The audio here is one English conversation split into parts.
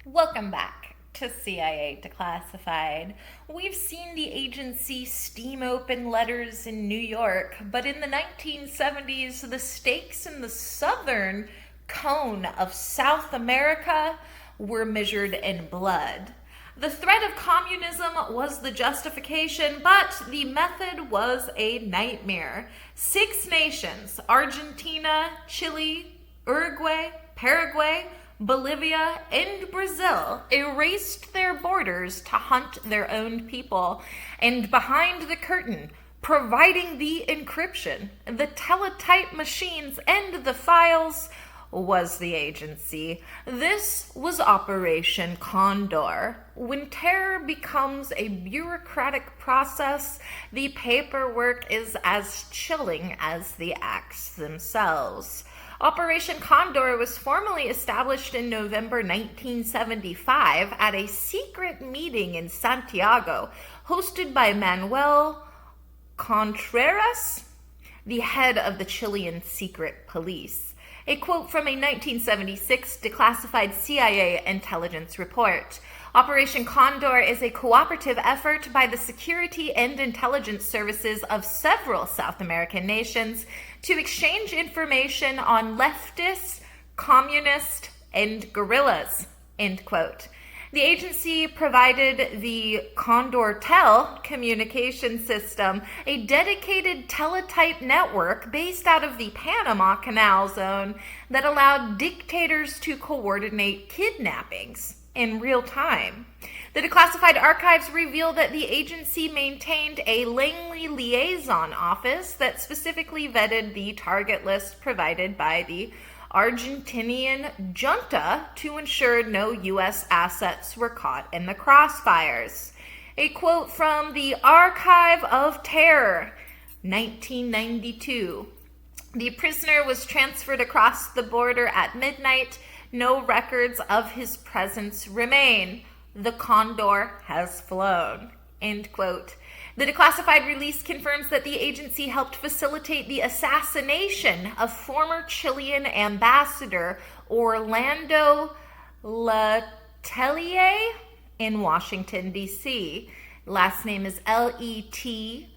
Welcome back to CIA Declassified. We've seen the agency steam open letters in New York, but in the 1970s, the stakes in the southern cone of South America were measured in blood. The threat of communism was the justification, but the method was a nightmare. 6 nations, Argentina, Chile, Uruguay, Paraguay, Bolivia, and Brazil, erased their borders to hunt their own people. And behind the curtain, providing the encryption, the teletype machines, and the files, was the agency. This was Operation CONDOR. When terror becomes a bureaucratic process, the paperwork is as chilling as the acts themselves. Operation CONDOR was formally established in November 1975 at a secret meeting in Santiago, hosted by Manuel Contreras, the head of the Chilean secret police. A quote from a 1976 declassified CIA intelligence report. Operation CONDOR is a cooperative effort by the security and intelligence services of several South American nations to exchange information on leftists, communists, and guerrillas, end quote. The agency provided the CONDOR Tel communication system, a dedicated teletype network based out of the Panama Canal Zone that allowed dictators to coordinate kidnappings in real time. The declassified archives reveal that the agency maintained a Langley liaison office that specifically vetted the target list provided by the Argentinian junta to ensure no U.S. assets were caught in the crossfires. A quote from the Archive of Terror, 1992. The prisoner was transferred across the border at midnight. No records of his presence remain. The Condor has flown. End quote. The declassified release confirms that the agency helped facilitate the assassination of former Chilean ambassador Orlando Letelier in Washington, D.C. Last name is Letelier.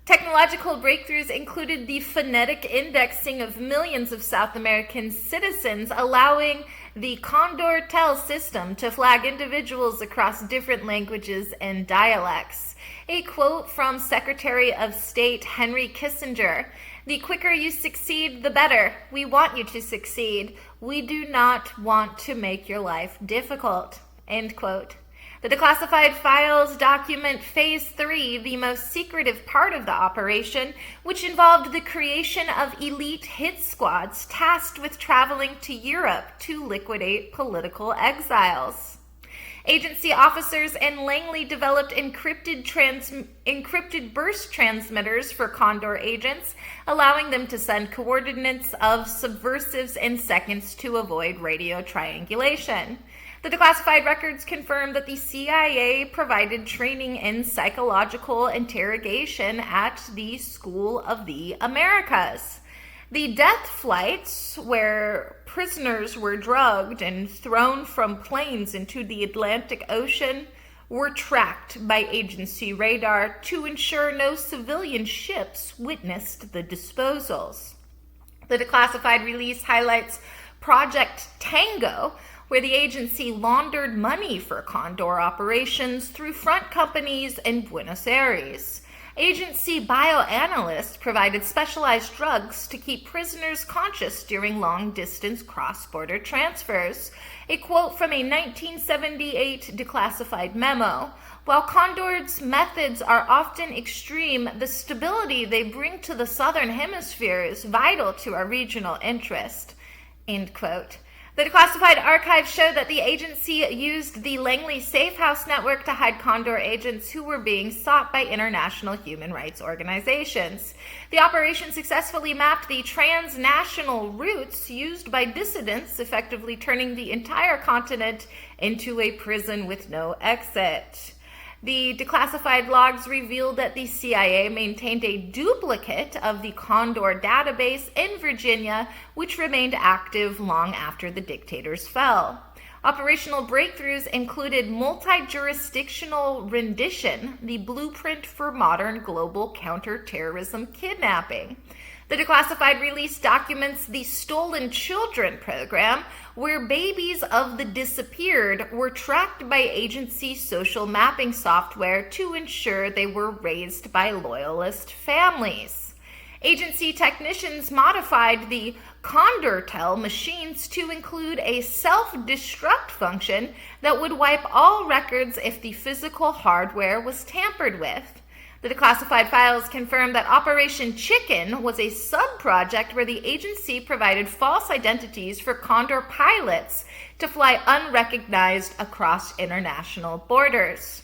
Technological breakthroughs included the phonetic indexing of millions of South American citizens, allowing the CONDOR Tel system to flag individuals across different languages and dialects. A quote from Secretary of State Henry Kissinger: "The quicker you succeed, the better. We want you to succeed. We do not want to make your life difficult." End quote. The declassified files document Phase 3, the most secretive part of the operation, which involved the creation of elite hit squads tasked with traveling to Europe to liquidate political exiles. Agency officers in Langley developed encrypted burst transmitters for CONDOR agents, allowing them to send coordinates of subversives in seconds to avoid radio triangulation. The declassified records confirm that the CIA provided training in psychological interrogation at the School of the Americas. The death flights, where prisoners were drugged and thrown from planes into the Atlantic Ocean, were tracked by agency radar to ensure no civilian ships witnessed the disposals. The declassified release highlights Project Tango, where the agency laundered money for CONDOR operations through front companies in Buenos Aires. Agency bioanalysts provided specialized drugs to keep prisoners conscious during long-distance cross-border transfers. A quote from a 1978 declassified memo: "While CONDOR's methods are often extreme, the stability they bring to the Southern Hemisphere is vital to our regional interest." End quote. The declassified archives show that the agency used the Langley Safe House network to hide CONDOR agents who were being sought by international human rights organizations. The operation successfully mapped the transnational routes used by dissidents, effectively turning the entire continent into a prison with no exit. The declassified logs revealed that the CIA maintained a duplicate of the CONDOR database in Virginia, which remained active long after the dictators fell. Operational breakthroughs included multi-jurisdictional rendition, the blueprint for modern global counterterrorism kidnapping. The declassified release documents the Stolen Children program, where babies of the disappeared were tracked by agency social mapping software to ensure they were raised by loyalist families. Agency technicians modified the CONDOR machines to include a self-destruct function that would wipe all records if the physical hardware was tampered with. The declassified files confirm that Operation Chicken was a sub-project where the agency provided false identities for CONDOR pilots to fly unrecognized across international borders.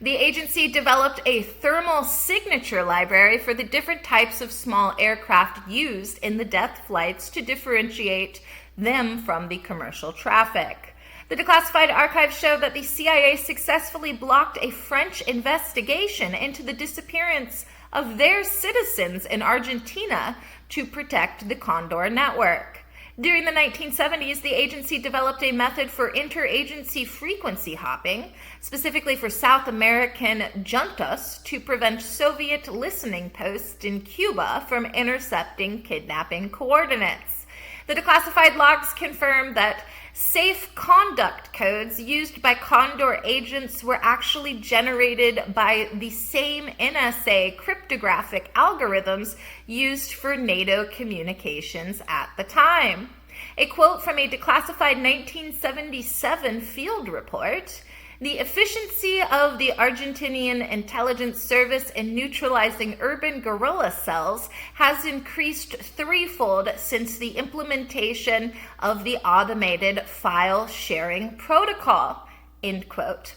The agency developed a thermal signature library for the different types of small aircraft used in the death flights to differentiate them from the commercial traffic. The declassified archives show that the CIA successfully blocked a French investigation into the disappearance of their citizens in Argentina to protect the CONDOR network. During the 1970s, the agency developed a method for interagency frequency hopping, specifically for South American juntas, to prevent Soviet listening posts in Cuba from intercepting kidnapping coordinates. The declassified logs confirm that safe conduct codes used by CONDOR agents were actually generated by the same NSA cryptographic algorithms used for NATO communications at the time. A quote from a declassified 1977 field report: "The efficiency of the Argentinian intelligence service in neutralizing urban guerrilla cells has increased threefold since the implementation of the automated file sharing protocol." End quote.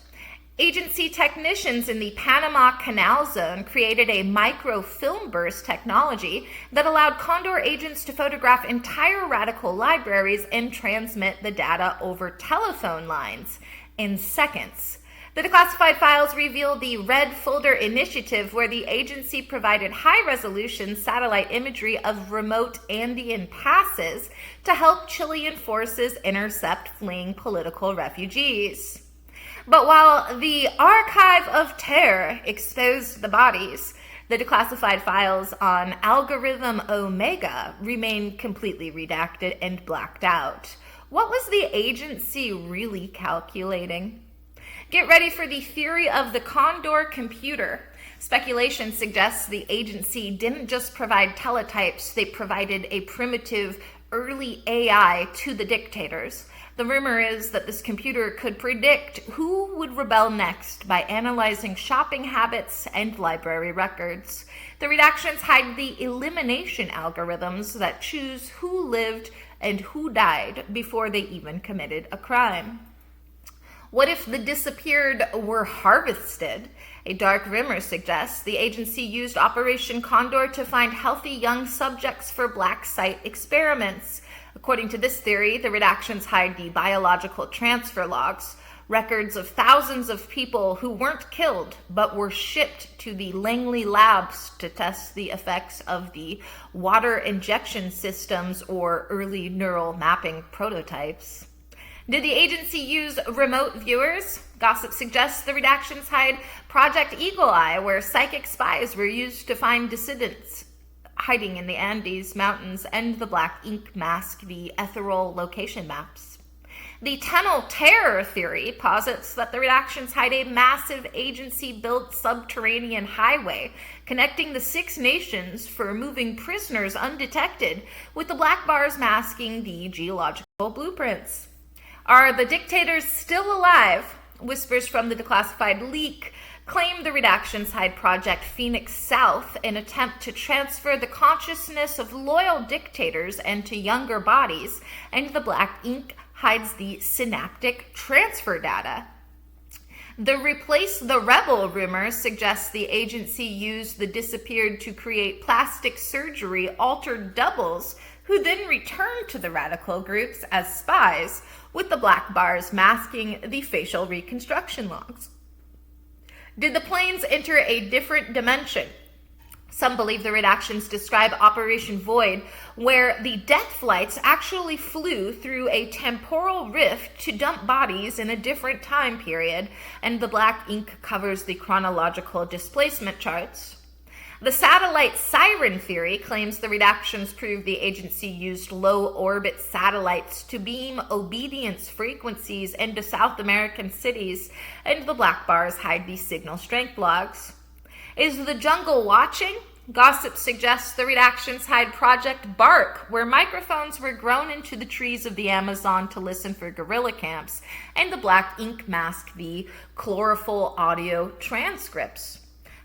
Agency technicians in the Panama Canal Zone created a microfilm burst technology that allowed CONDOR agents to photograph entire radical libraries and transmit the data over telephone lines in seconds. The declassified files reveal the Red Folder Initiative, where the agency provided high-resolution satellite imagery of remote Andean passes to help Chilean forces intercept fleeing political refugees. But while the Archive of Terror exposed the bodies, the declassified files on Algorithm Omega remain completely redacted and blacked out. What was the agency really calculating? Get ready for the theory of the CONDOR computer. Speculation suggests the agency didn't just provide teletypes, they provided a primitive early AI to the dictators. The rumor is that this computer could predict who would rebel next by analyzing shopping habits and library records. The redactions hide the elimination algorithms that choose who lived and who died before they even committed a crime. What if the disappeared were harvested? A dark rumor suggests the agency used Operation Condor to find healthy young subjects for black site experiments. According to this theory, the redactions hide the biological transfer logs, records of thousands of people who weren't killed but were shipped to the Langley labs to test the effects of the water injection systems or early neural mapping prototypes. Did the agency use remote viewers? Gossip suggests the redactions hide Project Eagle Eye, where psychic spies were used to find dissidents hiding in the Andes Mountains, and the black ink mask the ethereal location maps. The Tunnel Terror theory posits that the redactions hide a massive agency-built subterranean highway connecting the 6 nations for moving prisoners undetected, with the black bars masking the geological blueprints. Are the dictators still alive? Whispers from the declassified leak claim the redactions hide Project Phoenix South, an attempt to transfer the consciousness of loyal dictators into younger bodies, and the black ink hides the synaptic transfer data. The Replace the Rebel rumor suggests the agency used the disappeared to create plastic surgery altered doubles who then returned to the radical groups as spies, with the black bars masking the facial reconstruction logs. Did the planes enter a different dimension? Some believe the redactions describe Operation Void, where the death flights actually flew through a temporal rift to dump bodies in a different time period, and the black ink covers the chronological displacement charts. The satellite siren theory claims the redactions prove the agency used low-orbit satellites to beam obedience frequencies into South American cities, and the black bars hide the signal strength logs. Is the jungle watching? Gossip suggests the redactions hide Project Bark, where microphones were grown into the trees of the Amazon to listen for guerrilla camps, and the black ink mask the chlorophyll audio transcripts.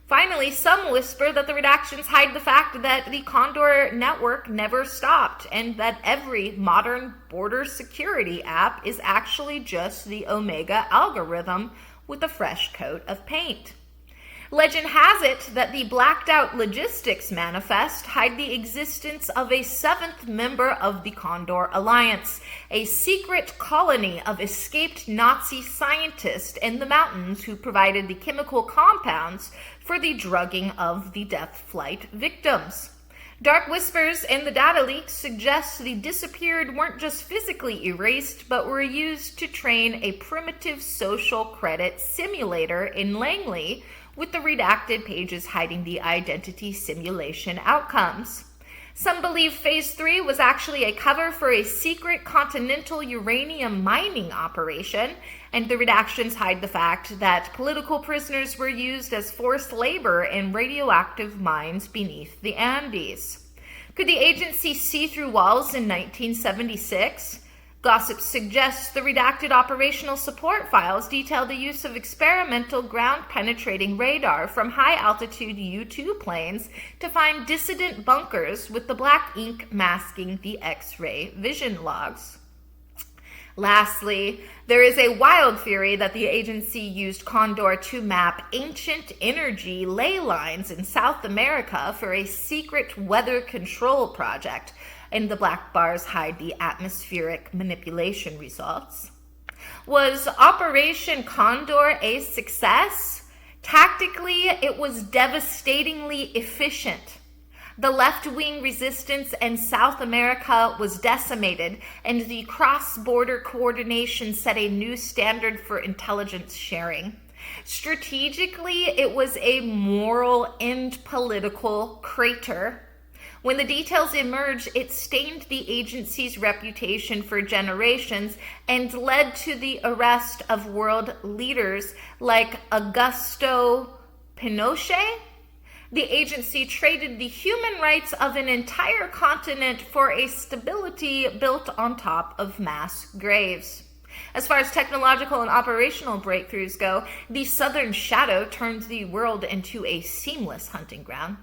Finally, some whisper that the redactions hide the fact that the CONDOR network never stopped, and that every modern border security app is actually just the Omega algorithm with a fresh coat of paint. Legend has it that the blacked out logistics manifest hide the existence of a seventh member of the CONDOR Alliance, a secret colony of escaped Nazi scientists in the mountains who provided the chemical compounds for the drugging of the death flight victims. Dark whispers in the data leaks suggest the disappeared weren't just physically erased, but were used to train a primitive social credit simulator in Langley, with the redacted pages hiding the identity simulation outcomes. Some believe Phase 3 was actually a cover for a secret continental uranium mining operation, and the redactions hide the fact that political prisoners were used as forced labor in radioactive mines beneath the Andes. Could the agency see through walls in 1976? Gossip suggests the redacted operational support files detail the use of experimental ground-penetrating radar from high-altitude U-2 planes to find dissident bunkers, with the black ink masking the X-ray vision logs. Lastly, there is a wild theory that the agency used CONDOR to map ancient energy ley lines in South America for a secret weather control project, and the black bars hide the atmospheric manipulation results. Was Operation CONDOR a success? Tactically, it was devastatingly efficient. The left-wing resistance in South America was decimated, and the cross-border coordination set a new standard for intelligence sharing. Strategically, it was a moral and political crater. When the details emerged, it stained the agency's reputation for generations and led to the arrest of world leaders like Augusto Pinochet. The agency traded the human rights of an entire continent for a stability built on top of mass graves. As far as technological and operational breakthroughs go, the Southern Shadow turned the world into a seamless hunting ground.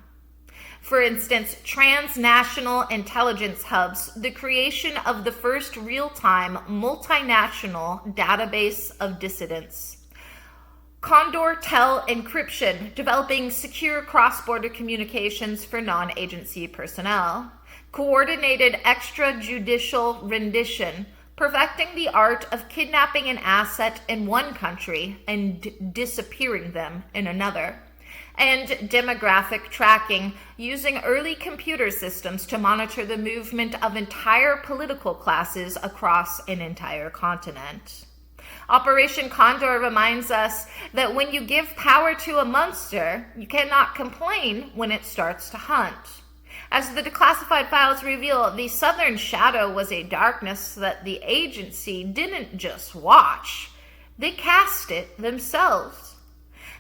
For instance, transnational intelligence hubs, the creation of the first real-time multinational database of dissidents. CONDOR Tel encryption, developing secure cross-border communications for non-agency personnel. Coordinated extrajudicial rendition, perfecting the art of kidnapping an asset in one country and disappearing them in another. And demographic tracking, using early computer systems to monitor the movement of entire political classes across an entire continent. Operation CONDOR reminds us that when you give power to a monster, you cannot complain when it starts to hunt. As the Declassified files reveal, the Southern Shadow was a darkness that the agency didn't just watch, they cast it themselves.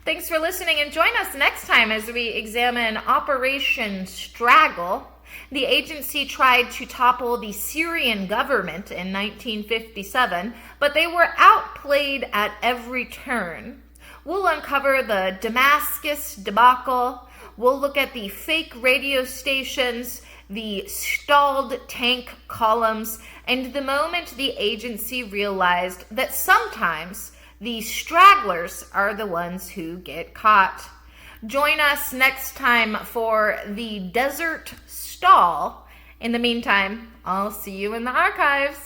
Thanks for listening, and join us next time as we examine Operation Straggle. The agency tried to topple the Syrian government in 1957, but they were outplayed at every turn. We'll uncover the Damascus debacle. We'll look at the fake radio stations, the stalled tank columns, and the moment the agency realized that sometimes the stragglers are the ones who get caught. Join us next time for the Desert Stall. In the meantime, I'll see you in the archives.